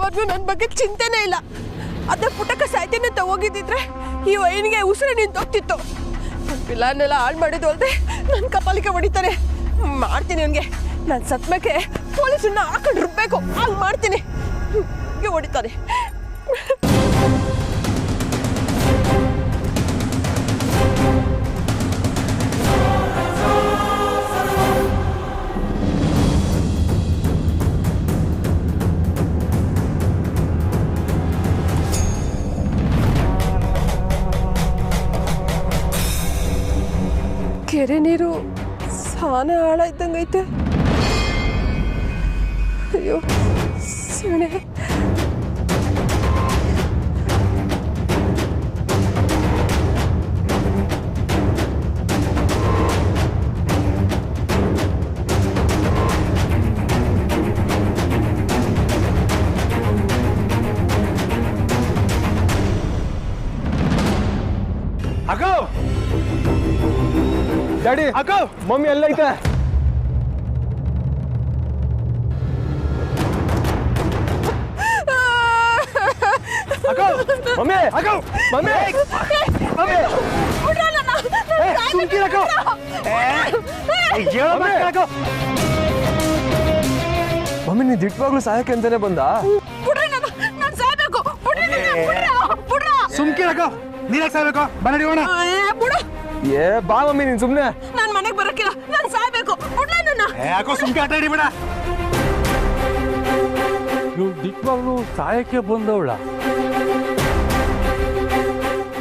ಅವ್ರಿಗೂ ನನ್ನ ಬಗ್ಗೆ ಚಿಂತೆನೇ ಇಲ್ಲ. ಅದೇ ಪುಟಕ ಸಾಯ್ತೇನೆ ಅಂತ ಹೋಗಿದ್ದಿದ್ರೆ ಈ ವೈನಿಗೆ ಉಸಿರು ನಿಂತೋಗ್ತಿತ್ತು. ನನ್ನ ಪಿಲ್ಲನ್ನೆಲ್ಲ ಹಾಳು ಮಾಡಿದ್ದು ಅಲ್ಲದೆ ನನ್ನ ಕಪಾಲಿಕೆ ಹೊಡಿತಾನೆ. ಮಾಡ್ತೀನಿ ಅವನಿಗೆ. ನಾನು ಸತ್ಮೇಕೆ ಪೊಲೀಸನ್ನ ಹಾಕೊಂಡು ರುಬ್ಬೇಕು, ಹಂಗೆ ಮಾಡ್ತೀನಿ. ಹೀಗೆ ಹೊಡಿತಾನೆ. ಕೆರೆ ನೀರು ಸಾನ ಆಳ ಇದ್ದಂಗೈತೆ. ಅಯ್ಯೋ ಸಣೆ. ಅಕ್ಕೋ ಡ್ಯಾಡಿ, ಅಕ್ಕೋ ಮಮ್ಮಿ ಎಲ್ಲೈತೆ? ಅಕ್ಕೋ ಮಮ್ಮಿ, ಅಕ್ಕೋ ಮಮ್ಮಿ, ಮಮ್ಮಿ ಸುಮ್ಕಿರಕ್ಕೋ. ಮಮ್ಮಿ ನೀ ದಿಟ್ವಾಗ್ಲೂ ಸಾಯಕ್ಕೆ ಅಂತಾನೆ ಬಂದ? ಸುಮ್ಕಿರಕ್ಕೋ, ನೀನಾಗ ಸಾಯ್ಬೇಕು. ಬನ್ನಡಿ ಹೋಣ. ಏ ಬಾ ಮಮ್ಮಿ, ನೀನ್ ಸುಮ್ನೆ. ನಾನು ಮನೆಗೆ ಬರಕ್ಕಿಲ್ಲ, ನಾನು ಸಾಯ್ಬೇಕು. ಯಾಕೋ ಸುಮ್ಕೆ ಆಟ ಆಡಿ ಬೇಡ. ನೀವು ದಿಟ್ವಾಗ್ಲೂ ಸಾಯಕ್ಕೆ ಬಂದವಳ?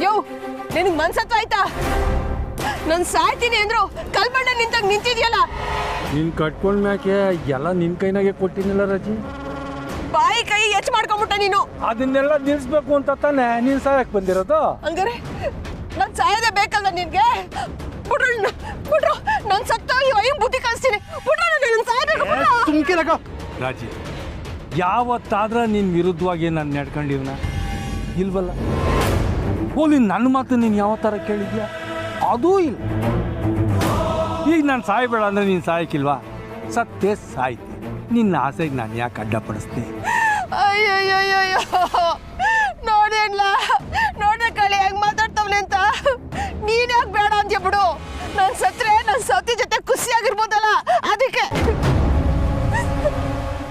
ಯೋ ನಿನಗೆ ಮನ್ಸತ್ವ ಆಯ್ತಾ? ನಾನು ಸಾಯ್ತೀನಿ ಅಂದ್ರು ಕಲ್ಬಣ್ಣ ನಿಂತಾಗ ನಿಂತಿದ್ಯಲ್ಲ. ನೀನ್ ಕಟ್ಕೊಂಡ್ ಮ್ಯಾಕೆ ಎಲ್ಲ ನಿನ್ ಕೈನಾಗೆ ಕೊಟ್ಟಿನಿಲ್ಲ ರಜಿ. ಬಾಯಿ ಕೈ ಹೆಚ್ಚು ಮಾಡ್ಕೊಂಬಿಟ್ಟ ನೀನು. ಅದನ್ನೆಲ್ಲ ನಿಲ್ಸ್ಬೇಕು ಅಂತ ತಾನೆ ನೀನ್ ಸಾಯಕ್ ಬಂದಿರೋದು. ಹಂಗಾರೆ ನಾನು ಸಾಯೋದೇ ಬೇಕಲ್ಲ ನಿನ್ಗೆ? ಬಿಡ್ರು ನಾನು ಸತ್ತ ಈ ಬುದ್ಧಿ ಕಳಿಸ್ತೀನಿ. ಸುಮ್ಕಿರಕ್ಕೋ. ರಾಜಿ, ಯಾವತ್ತಾದ್ರ ನಿನ್ ವಿರುದ್ಧವಾಗಿ ನಾನು ನಡ್ಕೊಂಡಿವ್ನ ಇಲ್ವಲ್ಲ? ಹೋಲಿ ನನ್ನ ಮಾತು ನೀನು ಯಾವ ಥರ ಕೇಳಿದ್ಯಾ? ಅದೂ ಇಲ್ಲ. ಈಗ ನಾನು ಸಾಯ್ಬೇಡ ಅಂದ್ರೆ ನೀನು ಸಾಯಕ್ಕಿಲ್ವಾ? ಸತ್ತೇ ಸಾಯ್ತಿ. ನಿನ್ನ ಆಸೆಗೆ ನಾನು ಯಾಕೆ ಅಡ್ಡಪಡಿಸ್ತೀನಿ? ಅಯ್ಯಯ್ಯಯ್ಯೋ ನೋಡ್ರೆ ಕಳಿ ಹೆಂಗ್ ಮಾತಾಡ್ತವ್ನೆ ಅಂತ. ನೀನ್ ಯಾಕೆ ಬೇಡ ಅಂತ್ಯ ಬಿಡು. ನಾನು ಸತ್ರೆ ನನ್ನ ಸತಿ ಜೊತೆ ಖುಷಿಯಾಗಿರ್ಬೋದಲ್ಲ, ಅದಕ್ಕೆ.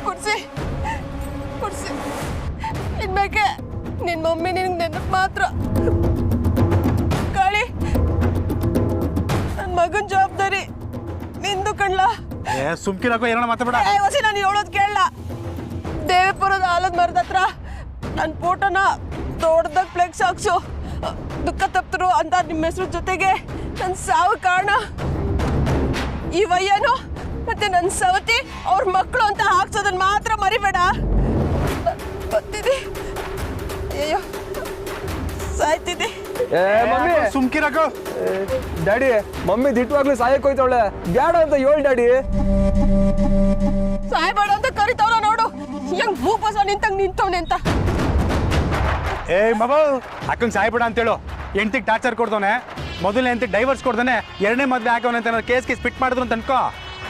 ಕುಡ್ಸಿ ಇನ್ಬೇಕೆ ನಿನ್ ಮಮ್ಮಿ ನಿನ್ಗೆ ನೆನಪು ಮಾತ್ರ. ಕಾಳಿ, ನನ್ನ ಮಗನ ಜವಾಬ್ದಾರಿ ನಿಂದು ಕಣ್ಲ. ಸುಮ್ಕಿರಕ್ಕೋ, ಏನೋ ಮಾತಾಡ. ಹೊಸಿ ನಾನು ಹೇಳೋದು ಕೇಳಲ್ಲ. ದೇವಿಪುರದ ಆಲದ ಮರದ ಹತ್ರ ನನ್ನ ಫೋಟೋನ ದೊಡ್ಡದಾಗ ಫ್ಲೆಕ್ಸ್ ಹಾಕ್ಸು. ದುಃಖ ತಪ್ತರು ಅಂತ ನಿಮ್ಮ ಹೆಸರು ಜೊತೆಗೆ ನನ್ನ ಸಾವು ಕಾರಣ ಈ ವಯ್ಯನು ಮತ್ತೆ ನನ್ನ ಸವತಿ ಅವ್ರ ಮಕ್ಕಳು ಅಂತ ಹಾಕ್ಸೋದನ್ನ ಮಾತ್ರ ಮರಿಬೇಡ. ಬರ್ತಿದ್ದೆ. ಅಯ್ಯೋ ಸಾಯ್ತಿದ್ದೆ. ಸುಮ್ಕಿರಕ್ಕೋ. Daddy, mummy ದಿಟ್ವಾಗ್ಲೂ ಸಾಯಕ್ ಹೋಯ್ತವಳೆ. ಬ್ಯಾಡ ಅಂತ ಹೇಳಿ ಡ್ಯಾಡಿ. ಸಾಯ್ಬೇಡ ಅಂತ ಕರಿತವ್ರ ನೋಡು, ಹೆಂಗ್ ಮೂಪಸ ನಿಂತಂಗ್ ನಿಂತವ್ನೆ ಅಂತ. ಏ ಮಗು, ಅಕ್ಕಂಗೆ ಸಾಯ್ಬೇಡ ಅಂತೇಳು. ಹೆಂಡ್ತಿಗೆ ಟಾರ್ಚರ್ ಕೊಡ್ದವನೆ, ಮೊದಲನೇ ಹೆಂಡ್ತಿಗೆ ಡೈವರ್ಸ್ ಕೊಡ್ದಾನೆ, ಎರಡನೇ ಮದುವೆ ಹಾಕವನೆ ಅಂತ ಕೇಸ್ಗೆ ಫಿಟ್ ಮಾಡಿದ್ರು ಅಂತ ಅನ್ಕೋ.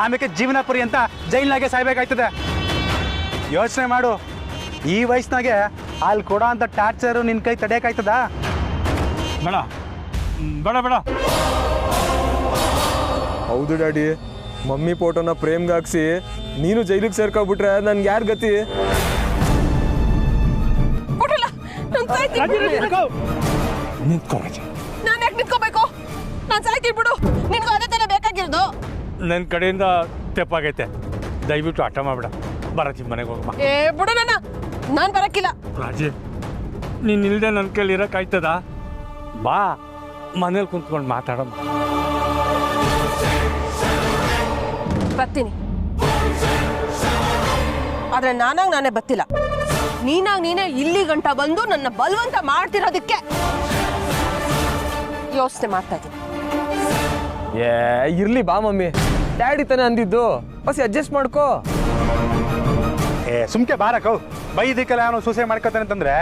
ಆಮೇಲೆ ಜೀವನ ಪುರಿ ಅಂತ ಜೈಲ್ನಾಗೆ ಸಾಯ್ಬೇಕಾಯ್ತದೆ. ಯೋಚನೆ ಮಾಡು, ಈ ವಯಸ್ಸಿನಾಗೆ ಅಲ್ಲಿ ಕೊಡೋ ಅಂತ ಟಾರ್ಚರು ನಿನ್ನ ಕೈ ತಡೆಯೋಕ್ಕಾಯ್ತದ? ಬೇಡ ಬೇಡ ಬೇಡ. ಹೌದು ಡ್ಯಾಡಿ, ಮಮ್ಮಿ ಫೋಟೋನ ಪ್ರೇಮ್ಗೆ ಹಾಕ್ಸಿ ನೀನು ಜೈಲಿಗೆ ಸೇರ್ಕೊಬಿಟ್ರೆ ನನ್ಗೆ ಯಾರು ಗತಿ? ನಾನು ಯಾಕೆ ನಿಂತ್ಕೋಬೇಕು? ನಾನು ಸಾಯ್ತೀನಿ ಬಿಡು. ನಿನ್ಗೂ ಅದೇ ತಾನೇ ಬೇಕಾಗಿರೋದು. ನನ್ನ ಕಡೆಯಿಂದ ತೆಪ್ಪಾಗೈತೆ, ದಯವಿಟ್ಟು ಆಟ ಮಾಡ್ಬೇಡ. ಬರತ್ತಿ ಮನೆಗೆ ಹೋಗಮ್ಮ. ಏ ಬಿಡು, ನಾನು ಬರಕ್ಕಿಲ್ಲ. ರಾಜಿ, ನೀನು ಇಲ್ಲದೆ ನನ್ನ ಕೈಲಿ ಇರೋಕ್ಕಾಯ್ತದ? ಬಾ, ಮನೇಲಿ ಕುಂತ್ಕೊಂಡು ಮಾತಾಡಮ್ಮ. ಬರ್ತೀನಿ, ಆದ್ರೆ ನಾನೇ ಬತ್ತಿಲ್ಲ. ನೀನೇ ಇಲ್ಲಿ ಗಂಟ ಬಂದು ನನ್ನ ಬಲವಂತ ಮಾಡ್ತಿರೋದಕ್ಕೆ ಯೋಚನೆ ಮಾಡ್ತಾ ಇದ್ದೀನಿ. ಏ ಇರ್ಲಿ ಬಾ ಮಮ್ಮಿ, ಡ್ಯಾಡಿ ತಾನೇ ಅಂದಿದ್ದು, ಬಸ್ ಅಡ್ಜಸ್ಟ್ ಮಾಡ್ಕೋ. ಏ ಸುಮ್ಕೆ ಬಾರಕೋ. ಬೈದಿಕ್ಕಲ್ಲ ಅವನು ಸೂಸೈಡ್ ಮಾಡ್ಕೊತಾನೆ ಅಂತಂದ್ರೆ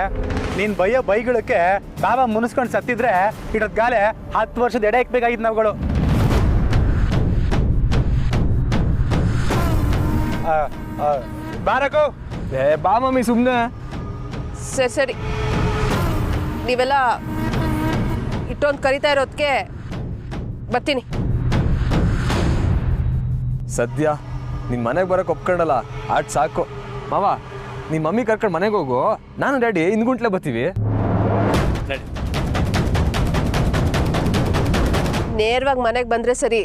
ನೀನು ಬೈಯೋ ಬೈಗಳಕ್ಕೆ ಬಾಬಾ ಮುನಿಸ್ಕೊಂಡು ಸತ್ತಿದ್ರೆ ಇಡೋದ್ ಗಾಲೆ 10 ವರ್ಷದ ಎಡೆ ಇಕ್ಬೇಕಾಗಿದ್ದು ನಾವುಗಳು. ಬಾರಕೋ. ಏ ಬಾ ಮಮ್ಮಿ ಸುಮ್ಮನೆ. ಸರಿ ಸರಿ, ನೀವೆಲ್ಲ ಇಟ್ಟೊಂದು ಕರಿತಾ ಇರೋದಕ್ಕೆ ಬರ್ತೀನಿ. ಸದ್ಯ ನಿನ್ನ ಮನೆಗೆ ಬರೋಕೆ ಒಪ್ಕೊಂಡಲ್ಲ, ಆಟ ಸಾಕು. ಮಾವ, ನಿಮ್ಮ ಮಮ್ಮಿ ಕರ್ಕೊಂಡು ಮನೆಗೆ ಹೋಗು, ನಾನು ಡ್ಯಾಡಿ ಹಿಂದ್ಗುಂಟ್ಲೆ ಬರ್ತೀವಿ. ನೇರವಾಗಿ ಮನೆಗೆ ಬಂದರೆ ಸರಿ.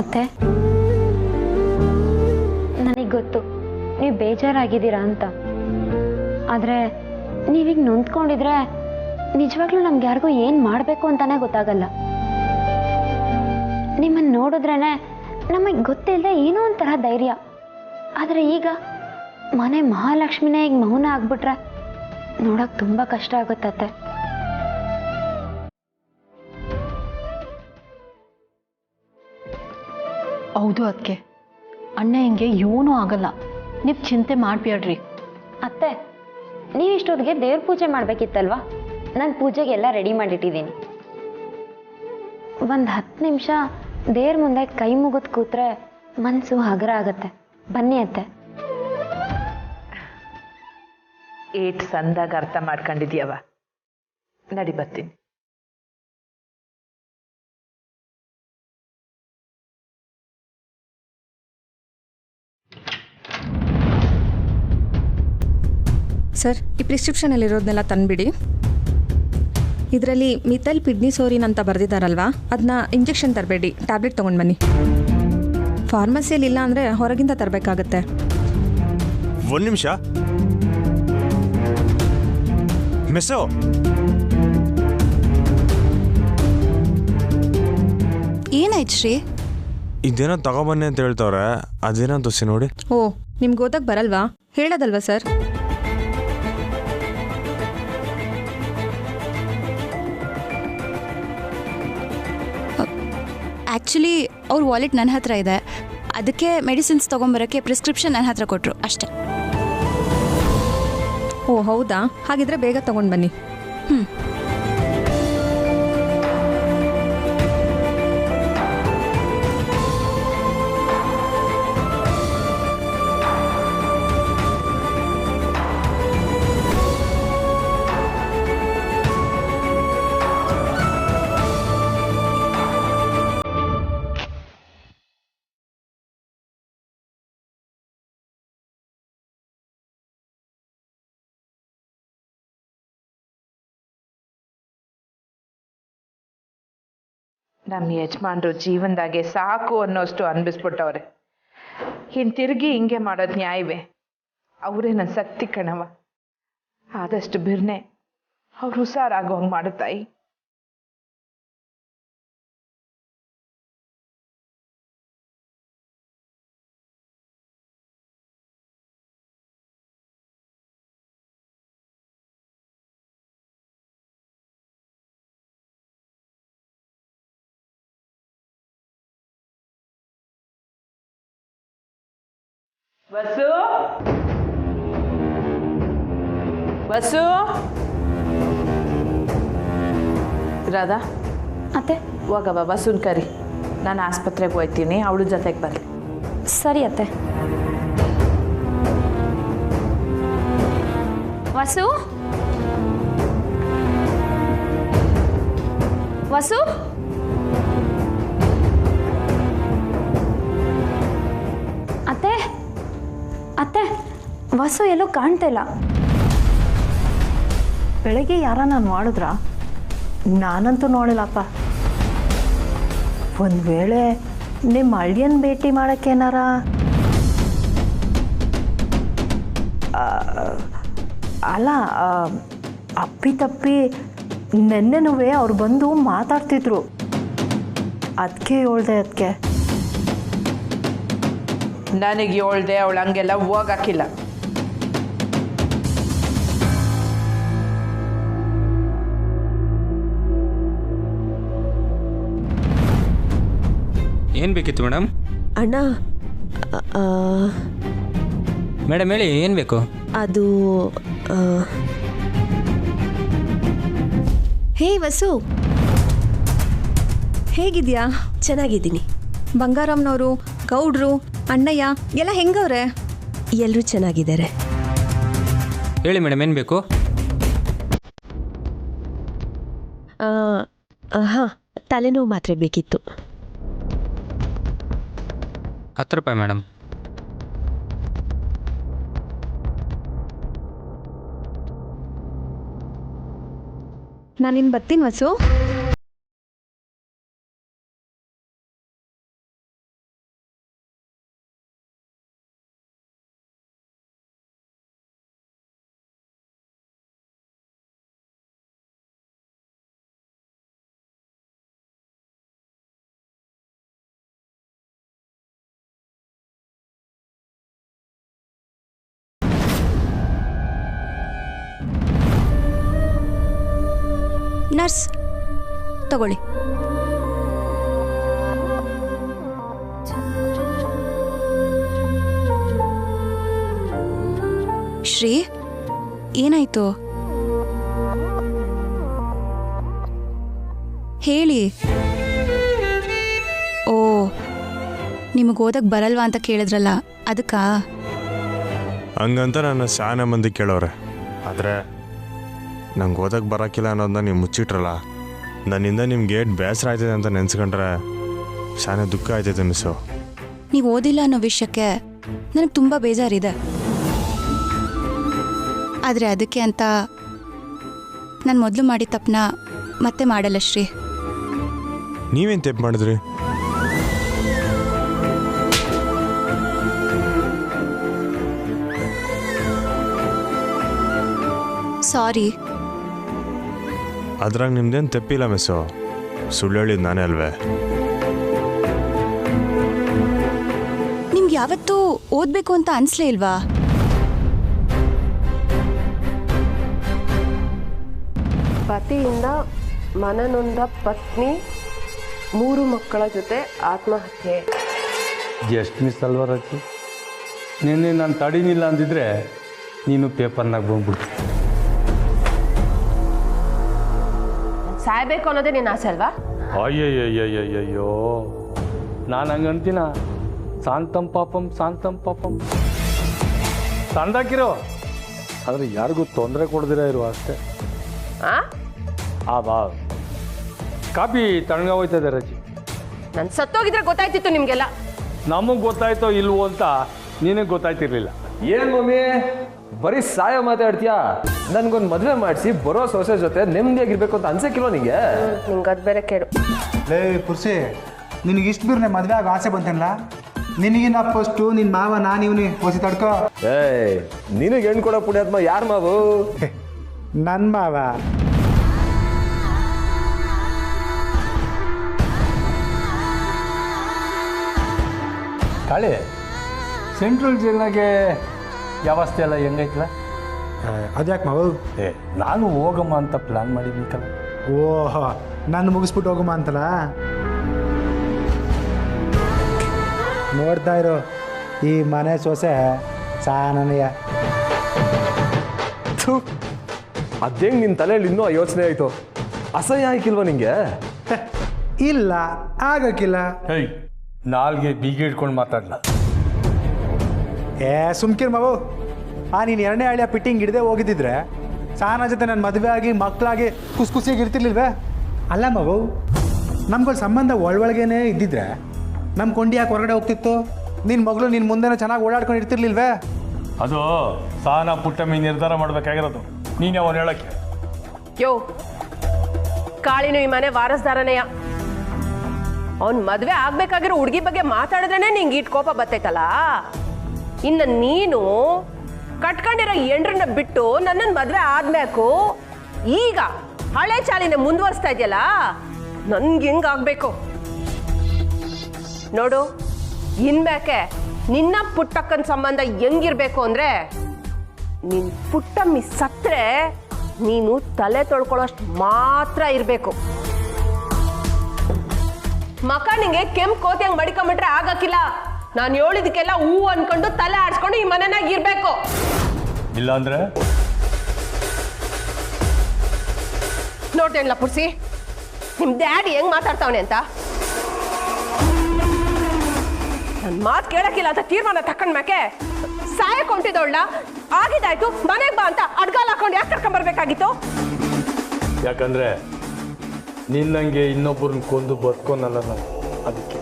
ಅತ್ತೆ, ನನಗೆ ಗೊತ್ತು ನೀವು ಬೇಜಾರಾಗಿದ್ದೀರಾ ಅಂತ. ಆದರೆ ನೀವೀಗ ನೊಂದ್ಕೊಂಡಿದ್ರೆ ನಿಜವಾಗ್ಲೂ ನಮ್ಗೆ ಯಾರಿಗೂ ಏನು ಮಾಡಬೇಕು ಅಂತಾನೆ ಗೊತ್ತಾಗಲ್ಲ. ನಿಮ್ಮನ್ನು ನೋಡಿದ್ರೇ ನಮಗೆ ಗೊತ್ತಿಲ್ಲದೆ ಏನೋ ಒಂಥರ ಧೈರ್ಯ. ಆದರೆ ಈಗ ಮನೆ ಮಹಾಲಕ್ಷ್ಮಿನೇ ಈಗ ಮೌನ ಆಗ್ಬಿಟ್ರೆ ನೋಡೋಕೆ ತುಂಬ ಕಷ್ಟ ಆಗುತ್ತತ್ತೆ. ಹೌದು ಅದಕ್ಕೆ ಅಣ್ಣ ಹಿಂಗೆ ಏನೂ ಆಗಲ್ಲ, ನೀವು ಚಿಂತೆ ಮಾಡಬೇಡ್ರಿ. ಅತ್ತೆ, ನೀವು ಇಷ್ಟೊತ್ತಿಗೆ ದೇವ್ರ ಪೂಜೆ ಮಾಡಬೇಕಿತ್ತಲ್ವಾ? ನಾನು ಪೂಜೆಗೆಲ್ಲ ರೆಡಿ ಮಾಡಿಟ್ಟಿದ್ದೀನಿ. ಒಂದು 10 ನಿಮಿಷ ದೇವ್ರ ಮುಂದೆ ಕೈ ಮುಗಿದು ಕೂತ್ರೆ ಮನಸ್ಸು ಹಗರ ಆಗತ್ತೆ. ಬನ್ನಿ ಅತ್ತೆ. ಏಟ್ ಸಂದಾಗ ಅರ್ಥ ಮಾಡ್ಕೊಂಡಿದ್ಯವ, ನಡಿ ಬರ್ತೀನಿ. ಸರ್, ಈ ಪ್ರಿಸ್ಕ್ರಿಪ್ಷನಲ್ಲಿರೋದನ್ನೆಲ್ಲ ತಂದುಬಿಡಿ. ಇದರಲ್ಲಿ ಮಿಥೈಲ್ ಪಿಡ್ನಿಸೋರಿನ್ ಅಂತ ಬರೆದಿದ್ದಾರಲ್ವಾ, ಅದನ್ನ ಇಂಜೆಕ್ಷನ್ ತರಬೇಡಿ, ಟ್ಯಾಬ್ಲೆಟ್ ತೊಗೊಂಡು ಬನ್ನಿ. ಫಾರ್ಮಸಿಯಲ್ಲಿ ಇಲ್ಲ ಅಂದರೆ ಹೊರಗಿಂದ ತರಬೇಕಾಗತ್ತೆ. ಒಂದು ನಿಮಿಷ ಮಿಸ್ಸು, ಏನಾಯ್ತು ಶ್ರೀ? ಇದೇನೋ ತಗೊಬನ್ನಿ ಅಂತ ಹೇಳ್ತವ್ರೆ, ಅದೇನೋ ದೋಸೆ ನೋಡಿ. ಓ, ನಿಮ್ಗೆ ಓದಕ್ಕೆ ಬರಲ್ವಾ? ಹೇಳೋದಲ್ವಾ ಸರ್? ಆ್ಯಕ್ಚುಲಿ ಅವ್ರ ವಾಲೆಟ್ ನನ್ನ ಹತ್ರ ಇದೆ, ಅದಕ್ಕೆ ಮೆಡಿಸಿನ್ಸ್ ತೊಗೊಂಬರೋಕ್ಕೆ ಪ್ರಿಸ್ಕ್ರಿಪ್ಷನ್ ನನ್ನ ಹತ್ರ ಕೊಟ್ಟರು ಅಷ್ಟೇ. ಓ ಹೌದಾ? ಹಾಗಿದ್ರೆ ಬೇಗ ತೊಗೊಂಡು ಬನ್ನಿ. ನಮ್ಮ ಯಜಮಾನ್ರು ಜೀವನದಾಗೆ ಸಾಕು ಅನ್ನೋಷ್ಟು ಅನ್ಬಿಸ್ಬಿಟ್ಟವ್ರೆ. ಹಿಂತಿರುಗಿ ಹಿಂಗೆ ಮಾಡೋದು ನ್ಯಾಯವೇ? ಅವರೇ ನನ್ನ ಶಕ್ತಿ ಕಣವ. ಆದಷ್ಟು ಬಿರ್ನೆ ಅವ್ರು ಹುಷಾರಾಗೋ ಹಂಗೆ ಮಾಡುತ್ತಾಯಿ. Bus, bus. ರಾಧಾ, ಅತ್ತೆ. ಹೋಗವ ಬಸ್ಸುನ್ ಕರಿ, ನಾನು ಆಸ್ಪತ್ರೆಗೆ ಹೋಗ್ತೀನಿ, ಅವಳ ಜೊತೆಗೆ ಬರಲಿ. ಸರಿ ಅತ್ತೆ. ವಸು, ವಸು, ಅತ್ತೆ, ಅತ್ತೆ, ವಸು ಎಲ್ಲೂ ಕಾಣ್ತಾ ಇಲ್ಲ. ಬೆಳಗ್ಗೆ ಯಾರನ್ನ ನೋಡಿದ್ರ? ನಾನಂತೂ ನೋಡಿಲ್ಲಪ್ಪ. ಒಂದು ವೇಳೆ ನಿಮ್ಮ ಅಳಿಯನ್ ಭೇಟಿ ಮಾಡೋಕ್ಕೇನಾರ? ಅಲ್ಲ, ಅಪ್ಪಿ ನೆನ್ನೆನೂ ಅವ್ರು ಬಂದು ಮಾತಾಡ್ತಿದ್ರು, ಅದಕ್ಕೆ ಹೇಳ್ದೆ. ಅದಕ್ಕೆ ನನಗೆ ಹೇಳ್ದೆ ಅವಳು ಹಂಗೆಲ್ಲ ಹೋಗಕ್ಕಿಲ್ಲ. ಏನು ಬೇಕಿತ್ತು ಮೇಡಮ್? ಅಣ್ಣ ಮೇಡಮ್ ಹೇಳಿ, ಏನು ಬೇಕು? ಅದು ಹೇ ವಸು, ಹೇಗಿದ್ಯಾ? ಚೆನ್ನಾಗಿದ್ದೀನಿ. ಬಂಗಾರಮ್ಮನವರು, ಗೌಡ್ರು, ಅಣ್ಣಯ್ಯ ಎಲ್ಲ ಹೆಂಗವ್ರೆ? ಎಲ್ಲರೂ ಚೆನ್ನಾಗಿದ್ದಾರೆ. ಹೇಳಿ ಮೇಡಮ್, ಏನು ಬೇಕು? ಹಾಂ, ತಲೆನೋವು ಮಾತ್ರೆ ಬೇಕಿತ್ತು. 10 ರೂಪಾಯಿ ಮೇಡಮ್. ನಾನಿನ್ನು ಬರ್ತೀನಿ ವಸು. ನರ್ಸ್ ತಗೊಳ್ಳಿ. ಶ್ರೀ, ಏನಾಯ್ತು ಹೇಳಿ. ಓ, ನಿಮಗೆ ಓದಕ್ಕೆ ಬರಲ್ವಾ ಅಂತ ಕೇಳಿದ್ರಲ್ಲ, ಅದಕ್ಕಾ? ಹಂಗಂತ ನನ್ನ ಶಾನೆ ಮಂದಿ ಕೇಳೋರೆ. ಆದರೆ ನಂಗೆ ಓದಕ್ಕೆ ಬರೋಕ್ಕಿಲ್ಲ ಅನ್ನೋದನ್ನ ನೀವು ಮುಚ್ಚಿಟ್ರಲ್ಲ, ನನ್ನಿಂದ ನಿಮ್ಗೆ ಏಟ್ ಬೇಸರ ಆಯ್ತದೆ ಅಂತ ನೆನೆಸ್ಕೊಂಡ್ರೆ ಶಾನೆ ದುಃಖ ಆಯ್ತೈತೆ ಮಿಸ್ಸು. ನೀವು ಓದಿಲ್ಲ ಅನ್ನೋ ವಿಷಯಕ್ಕೆ ನನಗೆ ತುಂಬ ಬೇಜಾರಿದೆ. ಆದರೆ ಅದಕ್ಕೆ ಅಂತ ನಾನು ಮೊದಲು ಮಾಡಿದ ತಪ್ಪನ್ನ ಮತ್ತೆ ಮಾಡಲ್ಲ ಶ್ರೀ. ನೀವೇನು ತಪ್ಪು ಮಾಡಿದ್ರಿ? ಸಾರಿ. ಅದ್ರಾಗ ನಿಮ್ದೇನು ತಪ್ಪಿಲ್ಲ ಮಿಸ್ಸು, ಸುಳ್ಳು ಹೇಳಿದ್ದು ನಾನೇ ಅಲ್ವೇ? ನಿಮ್ಗೆ ಯಾವತ್ತೂ ಓದಬೇಕು ಅಂತ ಅನಿಸ್ಲೇ ಇಲ್ವಾ? ಪತಿಯಿಂದ ಮನನೊಂದ ಪತ್ನಿ 3 ಮಕ್ಕಳ ಜೊತೆ ಆತ್ಮಹತ್ಯೆ. ಜಸ್ಟ್ ಮಿಸ್ ಅಲ್ವಾ ರಚಿ? ನಿನ್ನೆ ನಾನು ತಡೀನಿಲ್ಲ ಅಂದಿದ್ರೆ ನೀನು ಪೇಪರ್ನಾಗ ಬಂದ್ಬಿಟ್ಟು. ಸಾಯ್ಬೇಕು ಅನ್ನೋದೇ ನಿನ್ನ ಆಸೆ ಅಲ್ವಾ? ಅಯ್ಯಯ್ಯಯ್ಯಯ್ಯಯ್ಯೋ, ನಾನು ಹಂಗಂತೀನ? ಶಾಂತಂ ಪಾಪಂ ಶಾಂತಂ ಪಾಪಂ ತಂದಾಕಿರೋ, ಆದರೆ ಯಾರಿಗೂ ತೊಂದರೆ ಕೊಡದಿರ ಇರುವ ಅಷ್ಟೇ. ಬಾ ಕಾಪಿ ತಣ್ಣಗೋಯ್ತದೆ ರಚಿ. ನಾನು ಸತ್ತೋಗಿದ್ರೆ ಗೊತ್ತಾಯ್ತಿತ್ತು ನಿಮಗೆಲ್ಲ. ನಮಗೆ ಗೊತ್ತಾಯ್ತೋ ಇಲ್ವೋ ಅಂತ ನಿನಗೆ ಗೊತ್ತಾಯ್ತಿರ್ಲಿಲ್ಲ. ಏನ್ ಮಮ್ಮಿ ಬರೀ ಸಾಯ ಮಾತಾಡ್ತೀಯಾ? ನನ್ಗೊಂದು ಮದುವೆ ಮಾಡಿಸಿ ಬರೋ ಸೊಸೆ ಜೊತೆ ನೆಮ್ಮದಿಯಾಗಿರ್ಬೇಕು ಅಂತ ಅನ್ಸಕ್ಕಿಲ್ವ ನಿಂಗೆ? ನಿಂಗೆ ಅದು ಬೇರೆ ಕೇಳು. ಲೇ ಪುರ್ಸಿ, ನಿನಗೆ ಇಷ್ಟು ಬಿರ್ನೆ ಮದುವೆ ಆಗ ಆಸೆ ಬಂತೇನಲ್ಲ? ನಿನಗಿನ್ನ ಫಸ್ಟು ನಿನ್ನ ಮಾವ ನಾನಿವ್ನಿ ಹೊಸಿ ತಡ್ಕೋ. ನಿನಗೆ ಹೆಣ್ಣು ಕೊಡೋ ಪುಣ್ಯಾತ್ಮ ಯಾರು ಮಾವು? ನನ್ನ ಮಾವ. ಕಾಳೆ, ಸೆಂಟ್ರಲ್ ಜೈಲ್ನಾಗೆ ವ್ಯವಸ್ಥೆ ಎಲ್ಲ ಹೆಂಗೈತಲ್ಲ? ಅದ್ಯಾಕೆ ಮಾವು? ನಾನು ಹೋಗಮ್ಮ ಅಂತ ಪ್ಲ್ಯಾನ್ ಮಾಡಿದ್ನಿಕಲ್ಲ. ಓಹೋ, ನಾನು ಮುಗಿಸ್ಬಿಟ್ಟು ಹೋಗಮ್ಮ ಅಂತಲ್ಲ? ನೋಡ್ತಾ ಇರೋ ಈ ಮನೆ ಸೊಸೆ ಸಾನನೆಯ. ಅದೇಂಗ್ ನಿನ್ನ ತಲೆಯಲ್ಲಿ ಇನ್ನೂ ಯೋಚನೆ ಆಯ್ತು? ಅಸಹ್ಯ ಆಯ್ಕಿಲ್ವ ನಿಂಗೆ? ಇಲ್ಲ, ಆಗಕ್ಕಿಲ್ಲ. ಹೇಯ್, ನಾಲ್ಗೆ ಬೀಗ ಇಟ್ಕೊಂಡು ಮಾತಾಡಲ್ಲ. ಸುಮ್ಕಿರ್ ಮಾವು. ನೀನು 2ನೇ ಹಳ್ಳಿಯ ಪಿಟ್ಟಿಂಗ್ ಹಿಡ್ದೆ ಹೋಗಿದ್ದಿದ್ರೆ ಸಾನ ಜೊತೆ ನನ್ನ ಮದುವೆ ಆಗಿ ಮಕ್ಕಳಾಗಿ ಖುಷಿಯಾಗಿ ಇರ್ತಿರ್ಲಿಲ್ವೇ? ಅಲ್ಲ ಮಾವು, ನಮ್ಗಳ ಸಂಬಂಧ ಒಳಗೇನೆ ಇದ್ದಿದ್ರೆ ನಮ್ಮ ಕೊಂಡಿ ಯಾಕೆ ಹೊರಗಡೆ ಹೋಗ್ತಿತ್ತು? ನಿನ್ನ ಮಗಳು ನಿನ್ನ ಮುಂದೆನೇ ಚೆನ್ನಾಗಿ ಓಡಾಡ್ಕೊಂಡು ಇರ್ತಿರ್ಲಿಲ್ವೇ? ಅದು ಸಾನ ಪುಟ್ಟಮ್ಮಿ ನಿರ್ಧಾರ ಮಾಡಬೇಕಾಗಿರೋದು. ನೀನು ಅವನು ಹೇಳಕ್ಕೆ. ಯೋ, ಕಾಳಿನು ಈ ಮನೆ ವಾರಸ್ದಾರನೆಯ. ಅವನ್ ಮದ್ವೆ ಆಗ್ಬೇಕಾಗಿರೋ ಹುಡುಗಿ ಬಗ್ಗೆ ಮಾತಾಡಿದ್ರೇನೆ ನಿಂಗೆ ಇಟ್ ಕೋಪ ಬರ್ತೈತಲ್ಲ. ಇನ್ನು ನೀನು ಕಟ್ಕೊಂಡಿರೋ ಎಂಡ್ರನ್ನ ಬಿಟ್ಟು ನನ್ನನ್ನು ಮದ್ವೆ ಆದ್ಬೇಕು ಈಗ ಹಳೆ ಚಾಲಿನ ಮುಂದುವರಿಸ್ತಾ ಇದೆಯಲ್ಲ, ನನ್ಗೆ ಹೆಂಗಾಗ್ಬೇಕು ನೋಡು. ಇನ್ಮ್ಯಾಕೆ ನಿನ್ನ ಪುಟ್ಟಕ್ಕನ ಸಂಬಂಧ ಹೆಂಗಿರ್ಬೇಕು ಅಂದ್ರೆ ನಿನ್ ಪುಟ್ಟಮ್ಮಿ ಸತ್ರೆ ನೀನು ತಲೆ ತೊಳ್ಕೊಳ್ಳೋಷ್ಟು ಮಾತ್ರ ಇರಬೇಕು. ಮಕ ನಿಂಗೆ ಕೆಂಪು ಕೋತಿ ಹಂಗೆ ಮಡಿಕೊಂಬಿಟ್ರೆ ಆಗಕ್ಕಿಲ್ಲ. ನಾನು ಹೇಳಿದಕ್ಕೆಲ್ಲ ಹೂ ಅನ್ಕೊಂಡು ತಲೆ ಆಡ್ಸ್ಕೊಂಡು ಈ ಮನೆನಾಗ ಇರ್ಬೇಕು. ಇಲ್ಲ ಅಂದ್ರೆ ನೋಡ್ತೇನಲ್ಲ ಪುರ್ಸಿ, ನಿಮ್ ಡ್ಯಾಡಿ ಹೆಂಗ್ ಮಾತಾಡ್ತಾವನೆ ಅಂತ. ನನ್ ಮಾತು ಕೇಳಕ್ಕಿಲ್ಲ ಅಂತ ತೀರ್ಮಾನ ತಕೊಂಡ್ಮ್ಯಾಕೆ ಸಾಯಕ್ ಹೊಂಟಿದವಳ ಆಗಿದ್ದಾಯ್ತು, ಮನೆಗ್ ಬಾ ಅಂತ ಅಡ್ಗಾಲ್ ಹಾಕೊಂಡು ಯಾಕೆ ಕರ್ಕೊಂಡ್ಬರ್ಬೇಕಾಗಿತ್ತು? ಯಾಕಂದ್ರೆ ನಿನ್ನಂಗೆ ಇನ್ನೊಬ್ಬರನ್ನ ಕೊಂದು ಬದುಕೋನಲ್ಲ ನಾವು, ಅದಕ್ಕೆ.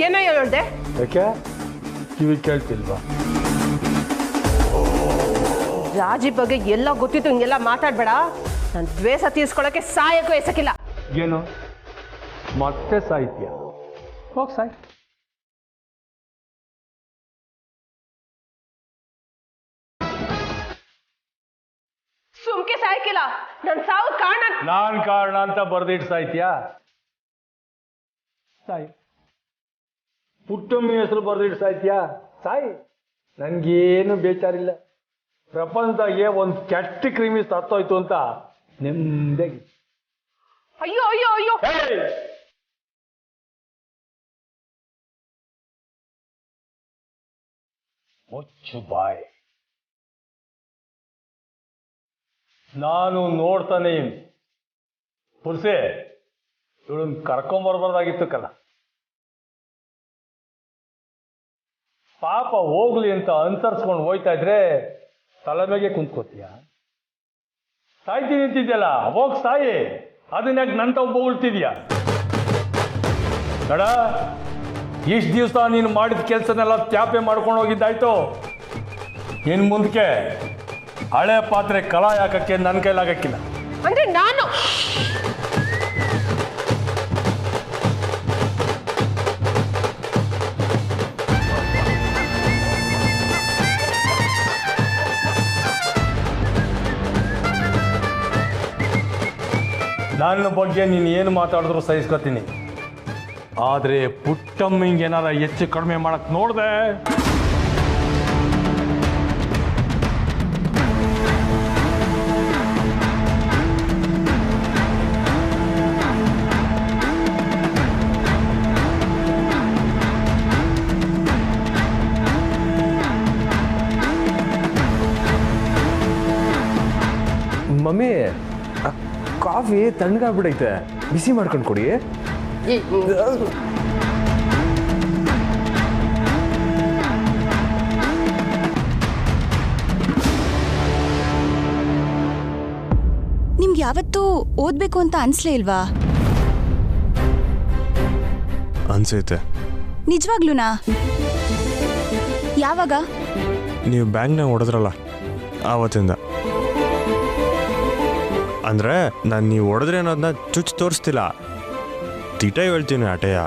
ಏನೋ ಹೇಳ್ದೆ? ಯಾಕೆ ಕಿವಿ ಕೇಳ್ತಿಲ್ವಾ? ರಾಜಿ ಬಗ್ಗೆ ಎಲ್ಲ ಗೊತ್ತಿತ್ತು, ಹಿಂಗೆಲ್ಲ ಮಾತಾಡ್ಬೇಡ. ನಾನು ದ್ವೇಷ ತೀರ್ಸ್ಕೊಳಕ್ಕೆ ಸಾಯಕ್ಕೂ ಎಸಕಿಲ್ಲ. ಏನು ಮತ್ತೆ ಸಾಹಿತ್ಯ? ಹೋಗ್ ಸಾಯ್. ಸುಮ್ಕೆ ಸಾಯ್ಕಿಲ್ಲ, ನನ್ ಸಾವು ಕಾರಣ ನಾನ್ ಕಾರಣ ಅಂತ ಬರ್ದಿಟ್ಟು ಸಾಯ್ತೀಯಾ? ಸಾಯಿ. ಪುಟ್ಟಮ್ಮಿ ಹೆಸರು ಬರ್ದಿಟ್ಟು ಸಾಯ್ತೀಯಾ? ಸಾಯಿ. ನನ್ಗೇನು ಬೇಚಾರಿಲ್ಲ. ಪ್ರಪಂಚದಾಗೆ ಒಂದು ಕೆಟ್ಟ ಕ್ರಿಮಿ ಸತ್ತೋಯ್ತು ಅಂತ ನೆಮ್ಮದಿಯಾಗಿ. ಅಯ್ಯೋ ಅಯ್ಯೋ ಅಯ್ಯೋ, ಮುಚ್ಚು ಬಾಯ್. ನಾನು ನೋಡ್ತಾನೆ ಪುರ್ಸೆ ಇವಳನ್ನ ಕರ್ಕೊಂಬರ್ಬಾರ್ದಾಗಿತ್ತು ಕಲ. ಪಾಪ ಹೋಗ್ಲಿ ಅಂತ ಅನ್ಸರ್ಸ್ಕೊಂಡು ಹೋಯ್ತಾ ಇದ್ರೆ ತಲೆ ಮೇಲೆ ಕುಂತ್ಕೋತೀಯ. ಸಾಯ್ತೀನಿ ನಿಂತಿದ್ಯಲ್ಲ, ಹೋಗ್ ಸಾಯಿ. ಅದನ್ನ ನಂತ ಒಬ್ಬ ಉಳ್ತಿದ್ಯಾ? ಬೇಡ, ಇಷ್ಟು ದಿವಸ ನೀನು ಮಾಡಿದ ಕೆಲಸನೆಲ್ಲ ತ್ಯಾಪೆ ಮಾಡ್ಕೊಂಡು ಹೋಗಿದ್ದಾಯ್ತು. ಇನ್ನು ಮುಂದಕ್ಕೆ ಹಳೆ ಪಾತ್ರೆ ಕಳ ಹಾಕಕ್ಕೆ ನನ್ನ ಕೈಲಾಗಕ್ಕಿಲ್ಲ. ಅಂದ್ರೆ ನಾನು ನನ್ನ ಬಗ್ಗೆ ನೀನು ಏನು ಮಾತಾಡಿದ್ರು ಸಹಿಸ್ಕೊತೀನಿ. ಆದರೆ ಪುಟ್ಟಮ್ಮಿಂಗೆ ಏನಾರ ಹೆಚ್ಚು ಕಡಿಮೆ ಮಾಡಕ್ ನೋಡ್ದೆ, ಮಮ್ಮಿ ಕಾಫಿ ತಣ್ಣಗಾಗ್ಬಿಡೈತೆ, ಬಿಸಿ ಮಾಡ್ಕೊಂಡು ಕೊಡಿ. ನಿಮ್ಗೆ ಯಾವತ್ತೂ ಓದ್ಬೇಕು ಅಂತ ಅನ್ಸ್ಲೇ ಇಲ್ವಾ? ಅನ್ಸೈತೆ. ನಿಜವಾಗ್ಲೂನಾ? ಯಾವಾಗ? ನೀವು ಬ್ಯಾಂಕ್ನಾಗ ಹೊಡೆದ್ರಲ್ಲ ಆವತ್ತಿಂದ. ಅಂದರೆ ನಾನು ನೀವು ಹೊಡೆದ್ರೆ ಅನ್ನೋದನ್ನ ಚುಚ್ಚು ತೋರಿಸ್ತಿಲ್ಲ, ತಿಟ ಹೇಳ್ತೀನಿ ಆಟೆಯ.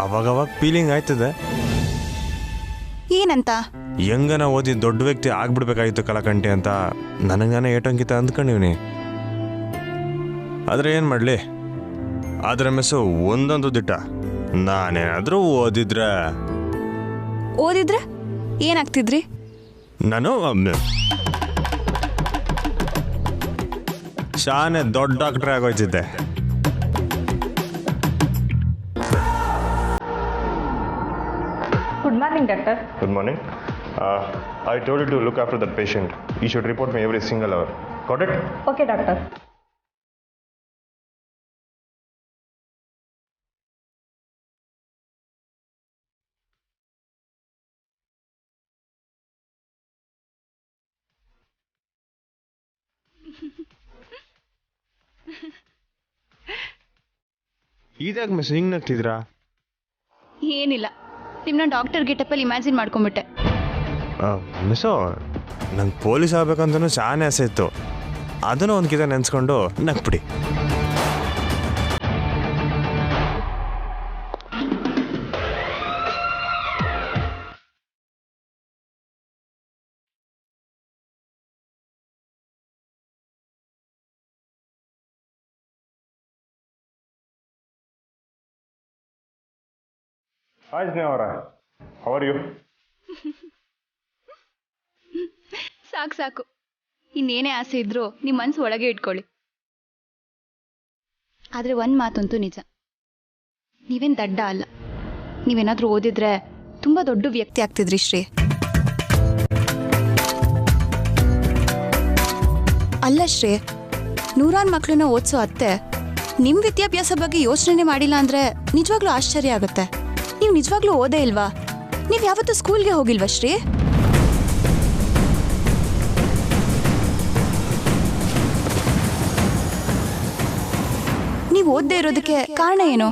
ಅವಾಗವಾಗ ಫೀಲಿಂಗ್ ಆಯ್ತದೆ. ಏನಂತ? ಹೆಂಗನ ಓದಿ ದೊಡ್ಡ ವ್ಯಕ್ತಿ ಆಗ್ಬಿಡ್ಬೇಕಾಗಿತ್ತು ಕಲಕಂಟೆ ಅಂತ ನನಗಾನೆ ಏಟಂಕಿತ ಅಂದ್ಕೊಂಡಿವ್ನಿ. ಆದರೆ ಏನು ಮಾಡಲಿ, ಅದರ ಮೆಸ್ಸು ಒಂದೊಂದು ದಿಟ್ಟ. ನಾನೇನಾದರೂ ಓದಿದ್ರೆ ಏನಾಗ್ತಿದ್ರಿ? ನಾನು ಶಾನೆ ದೊಡ್ಡ ಡಾಕ್ಟ್ರೇ ಆಗೋಯ್ತಿದ್ದೆ. Good morning, doctor. Good morning. I told you to look after that patient. You should report me every single hour. Got it? Okay, doctor. ಇದಾಗ ಮಿಸ್ ಹಿಂಗೆ ನಗ್ತಿದ್ರಾ? ಏನಿಲ್ಲ, ನಿಮ್ಮನ್ನ ಡಾಕ್ಟರ್ ಗೆಟಪ್ಪಲ್ಲಿ ಇಮ್ಯಾಜಿನ್ ಮಾಡ್ಕೊಂಬಿಟ್ಟೆ. ಮಿಸ್ಸು, ನಂಗೆ ಪೊಲೀಸ್ ಆಗ್ಬೇಕಂತನೂ ಶಾನೆ ಆಸೆ ಇತ್ತು. ಅದನ್ನು ಒಂದು ಕಿತ ನೆನೆಸ್ಕೊಂಡು ನಗ್ಬಿಡಿ. ಹಾಯ್ ಸ್ನೇಹವರ, ಹೌ ಆರ್ ಯು? ಸಾಕು ಸಾಕು, ಇನ್ನೇನೇ ಆಸೆ ಇದ್ರೂ ನಿಮ್ಮ ಮನಸ್ಸು ಒಳಗೆ ಇಟ್ಕೊಳ್ಳಿ. ಆದರೆ ಒಂದು ಮಾತಂತೂ ನಿಜ, ನೀವೇನು ದಡ್ಡ ಅಲ್ಲ. ನೀವೇನಾದರೂ ಓದಿದ್ರೆ ತುಂಬ ದೊಡ್ಡ ವ್ಯಕ್ತಿ ಆಗ್ತಿದ್ರಿ ಶ್ರೀ. ಅಲ್ಲ ಶ್ರೀ, ನೂರಾರು ಮಕ್ಕಳನ್ನ ಓದಿಸೋ ಅತ್ತೆ ನಿಮ್ಮ ವಿದ್ಯಾಭ್ಯಾಸ ಬಗ್ಗೆ ಯೋಚನೆ ಮಾಡಿಲ್ಲ ಅಂದರೆ ನಿಜವಾಗ್ಲೂ ಆಶ್ಚರ್ಯ ಆಗುತ್ತೆ. ನೀವು ನಿಜವಾಗ್ಲೂ ಓದೇ ಇಲ್ವಾ? ನೀವು ಯಾವತ್ತೂ ಸ್ಕೂಲ್ಗೆ ಹೋಗಿಲ್ವಾ ಶ್ರೀ? ನೀವು ಓದದೇ ಇರೋದಕ್ಕೆ ಕಾರಣ ಏನು?